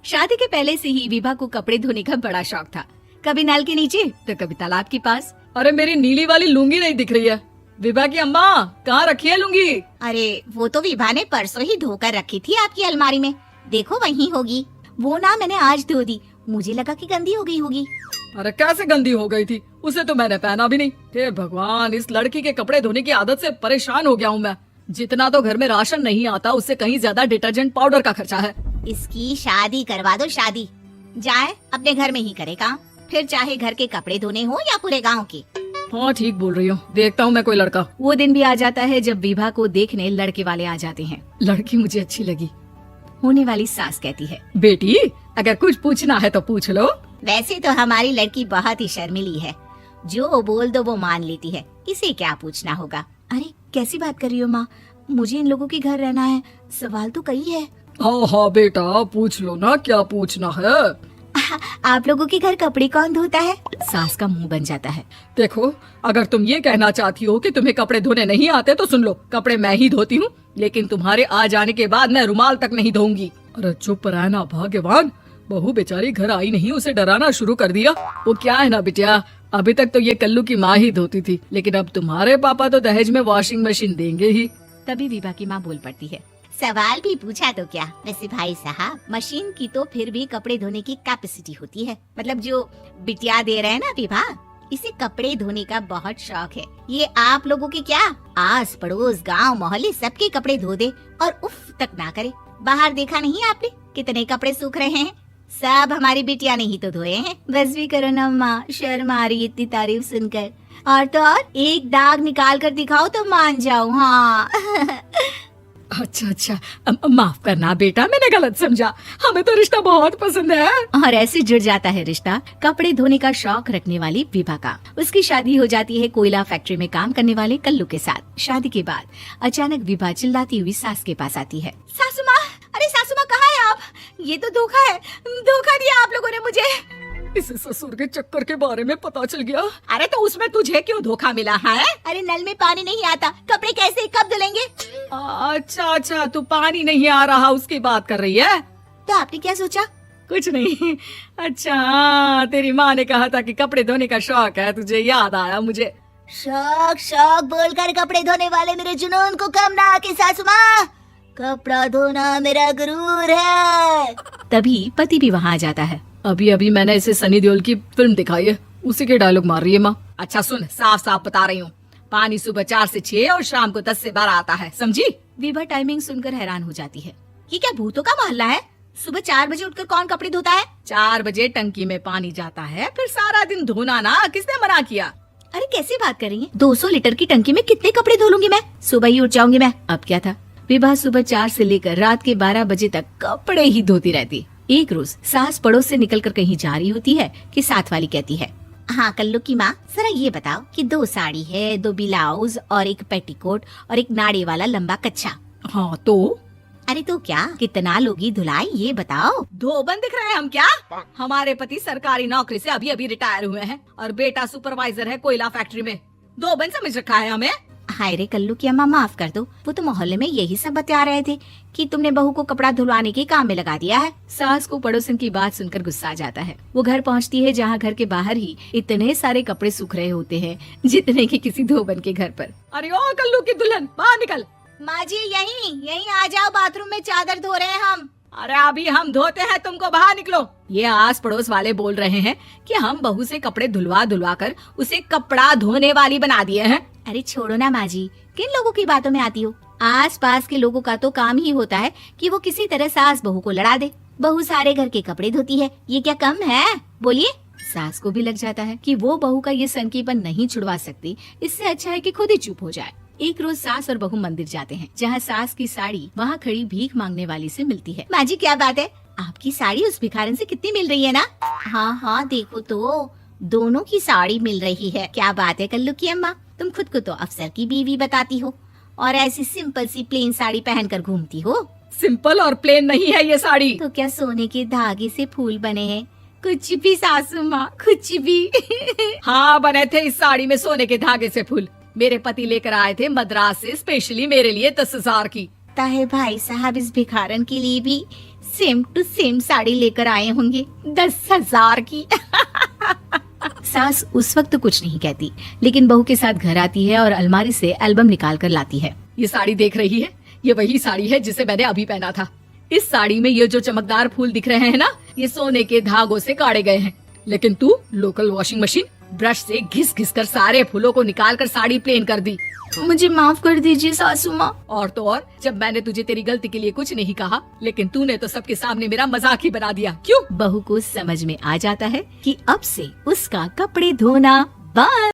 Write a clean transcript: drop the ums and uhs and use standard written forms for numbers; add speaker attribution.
Speaker 1: शादी के पहले से ही विभा को कपड़े धोने का बड़ा शौक था। कभी नल के नीचे तो कभी तालाब के पास।
Speaker 2: अरे मेरी नीली वाली लुंगी नहीं दिख रही है। विभा की अम्मा कहाँ रखी है लुंगी?
Speaker 3: अरे वो तो विभा ने परसों ही धोकर रखी थी आपकी अलमारी में, देखो वहीं होगी। वो ना मैंने आज धो दी, मुझे लगा कि गंदी हो गई होगी।
Speaker 2: अरे कैसे गंदी हो गई थी? उसे तो मैंने पहना भी नहीं। हे भगवान, इस लड़की के कपड़े धोने की आदत से परेशान हो गया हूँ मैं। जितना तो घर में राशन नहीं आता उससे कहीं ज्यादा डिटर्जेंट पाउडर का खर्चा है।
Speaker 3: इसकी शादी करवा दो, शादी जाए अपने घर में ही करे काम, फिर चाहे घर के कपड़े धोने हो या पूरे गांव के।
Speaker 2: हाँ ठीक बोल रही हूँ, देखता हूँ मैं कोई लड़का।
Speaker 1: वो दिन भी आ जाता है जब विभा को देखने लड़के वाले आ जाते हैं।
Speaker 2: लड़की मुझे अच्छी लगी।
Speaker 1: होने वाली सास कहती है,
Speaker 2: बेटी अगर कुछ पूछना है तो पूछ लो।
Speaker 3: वैसे तो हमारी लड़की बहुत ही शर्मीली है, जो बोल दो वो मान लेती है, इसे क्या पूछना होगा।
Speaker 1: अरे कैसी बात कर रही हो माँ, मुझे इन लोगों के घर रहना है, सवाल तो कई है।
Speaker 2: हाँ हाँ बेटा पूछ लो ना, क्या पूछना है।
Speaker 1: आप लोगों के घर कपड़े कौन धोता है? सास का मुंह बन जाता है।
Speaker 2: देखो अगर तुम ये कहना चाहती हो कि तुम्हें कपड़े धोने नहीं आते तो सुन लो, कपड़े मैं ही धोती हूँ, लेकिन तुम्हारे आ जाने के बाद मैं रुमाल तक नहीं धोऊंगी। अरे चुप रहना भाग्यवान, बहू बेचारी घर आई नहीं, उसे डराना शुरू कर दिया। वो क्या है ना बिटिया, अभी तक तो ये कल्लू की माँ ही धोती थी, लेकिन अब तुम्हारे पापा तो दहेज में वॉशिंग मशीन देंगे ही।
Speaker 1: तभी विभा की माँ बोल पड़ती है,
Speaker 3: सवाल भी पूछा तो क्या। वैसे भाई साहब, मशीन की तो फिर भी कपड़े धोने की कैपेसिटी होती है, मतलब जो बिटिया दे रहे हैं ना विभा, इसे कपड़े धोने का बहुत शौक है। ये आप लोगों के क्या, आस पड़ोस गांव मोहल्ले सबके कपड़े धो दे और उफ तक ना करे। बाहर देखा नहीं आपने कितने कपड़े सूख रहे हैं? सब हमारी बिटिया ने ही तो धोए हैं।
Speaker 1: बस भी करो ना माँ, शर्म आ रही इतनी तारीफ सुनकर। और तो और एक दाग निकाल कर दिखाओ तो मान जाओ। हाँ
Speaker 2: अच्छा अच्छा, माफ करना बेटा, मैंने गलत समझा। हमें तो रिश्ता बहुत पसंद है।
Speaker 1: और ऐसे जुड़ जाता है रिश्ता कपड़े धोने का शौक रखने वाली विभा का। उसकी शादी हो जाती है कोयला फैक्ट्री में काम करने वाले कल्लू के साथ। शादी के बाद अचानक विभा चिल्लाती हुई सास के पास आती है।
Speaker 3: सासू माँ, अरे सासू माँ कहाँ है आप? ये तो धोखा है, धोखा दिया आप लोगों ने मुझे।
Speaker 2: इसे ससुर के चक्कर के बारे में पता चल गया।
Speaker 3: अरे तो उसमें तुझे क्यों धोखा मिला है? अरे नल में पानी नहीं आता, कपड़े कैसे कब धुलेंगे?
Speaker 2: अच्छा अच्छा, तू पानी नहीं आ रहा उसकी बात कर रही है?
Speaker 3: तो आपने क्या सोचा?
Speaker 2: कुछ नहीं। अच्छा हाँ, तेरी माँ ने कहा था कि कपड़े धोने का शौक है तुझे, याद आया मुझे।
Speaker 3: शौक शौक बोलकर कपड़े धोने वाले मेरे जुनून को कम ना आके सासू माँ, कपड़ा धोना मेरा गुरूर है।
Speaker 1: तभी पति भी वहाँ आ जाता है।
Speaker 2: अभी अभी मैंने इसे सनी देओल की फिल्म दिखाई है, उसी के डायलॉग मार रही है माँ। अच्छा सुन, साफ साफ बता रही हूँ, पानी सुबह 4 से 6 और शाम को 10 से 12 आता है, समझी?
Speaker 1: विभा टाइमिंग सुनकर हैरान हो जाती है।
Speaker 3: ये क्या भूतों का मोहल्ला है? सुबह 4 बजे उठकर कौन कपड़े धोता है?
Speaker 2: 4 बजे टंकी में पानी जाता है, फिर सारा दिन धोना ना, किसने मना किया?
Speaker 1: अरे कैसी बात कर रही है? 200 लीटर की टंकी में कितने कपड़े धो लूंगी मैं? सुबह ही उठ जाऊंगी मैं। अब क्या था, विभा सुबह 4 से लेकर रात के 12 बजे तक कपड़े ही धोती रहती। एक रोज सास पड़ोस से निकलकर कहीं जा रही होती है कि साथ वाली कहती है,
Speaker 3: हाँ कल्लू की माँ, जरा ये बताओ कि 2 साड़ी है, 2 ब्लाउज और एक पेटीकोट और एक नाड़े वाला लंबा कच्छा।
Speaker 2: हाँ तो?
Speaker 3: अरे तो क्या, कितना लोगी धुलाई ये बताओ।
Speaker 2: धोबन दिख रहे हैं हम क्या? हमारे पति सरकारी नौकरी से अभी अभी रिटायर हुए हैं और बेटा सुपरवाइजर है कोयला फैक्ट्री में। धोबन समझ रखा है हमें?
Speaker 3: हाय रे कल्लू की अम्मा, माफ कर दो, वो तो मोहल्ले में यही सब बता रहे थे कि तुमने बहू को कपड़ा धुलवाने के काम में लगा दिया है।
Speaker 1: सास को पड़ोसन की बात सुनकर गुस्सा आ जाता है। वो घर पहुंचती है जहां घर के बाहर ही इतने सारे कपड़े सूख रहे होते हैं जितने कि किसी धोबन के घर पर।
Speaker 2: अरे ओ कल्लू की दुल्हन, बाहर निकल।
Speaker 3: माँ जी यहीं आ जाओ, बाथरूम में चादर धो रहे हैं हम।
Speaker 2: अरे अभी हम धोते हैं, तुमको बाहर निकलो। ये आस पड़ोस वाले बोल रहे हैं कि हम बहू से कपड़े धुलवा कर उसे कपड़ा धोने वाली बना दिए हैं।
Speaker 3: अरे छोड़ो ना माँ जी, किन लोगों की बातों में आती हो? आस पास के लोगों का तो काम ही होता है कि वो किसी तरह सास बहू को लड़ा दे। बहू सारे घर के कपड़े धोती है, ये क्या कम है? बोलिए।
Speaker 1: सास को भी लग जाता है कि वो बहू का ये सनकीपन नहीं छुड़वा सकती, इससे अच्छा है कि खुद ही चुप हो जाए। एक रोज सास और बहू मंदिर जाते हैं, जहाँ सास की साड़ी वहाँ खड़ी भीख मांगने वाली से मिलती है।
Speaker 3: माँ जी क्या बात है, आपकी साड़ी उस भिखारन से कितनी मिल रही है ना? हाँ हाँ देखो तो, दोनों की साड़ी मिल रही है। क्या बात है कल्लू की अम्मा, तुम खुद को तो अफसर की बीवी बताती हो और ऐसी सिंपल सी प्लेन साड़ी पहनकर घूमती हो।
Speaker 2: सिंपल और प्लेन नहीं है ये साड़ी।
Speaker 3: तो क्या सोने के धागे से फूल बने हैं? कुछ भी सासू माँ, कुछ भी।
Speaker 2: हाँ बने थे इस साड़ी में सोने के धागे से फूल। मेरे पति लेकर आए थे मद्रास से स्पेशली मेरे लिए 10,000 की।
Speaker 3: है भाई साहब, इस भिखारन के लिए भी सेम टू सेम साड़ी लेकर आए होंगे 10,000 की।
Speaker 1: सास उस वक्त कुछ नहीं कहती, लेकिन बहू के साथ घर आती है और अलमारी से एल्बम निकाल कर लाती है।
Speaker 2: ये साड़ी देख रही है, ये वही साड़ी है जिसे मैंने अभी पहना था। इस साड़ी में ये जो चमकदार फूल दिख रहे हैं ना, ये सोने के धागों से काढ़े गए हैं। लेकिन तू लोकल वॉशिंग मशीन ब्रश से घिस घिस कर सारे फूलों को निकाल कर साड़ी प्लेन कर दी।
Speaker 1: मुझे माफ कर दीजिए सासू माँ।
Speaker 2: और तो और, जब मैंने तुझे तेरी गलती के लिए कुछ नहीं कहा, लेकिन तूने तो सबके सामने मेरा मजाक ही बना दिया। क्यों?
Speaker 1: बहू को समझ में आ जाता है कि अब से उसका कपड़े धोना बंद।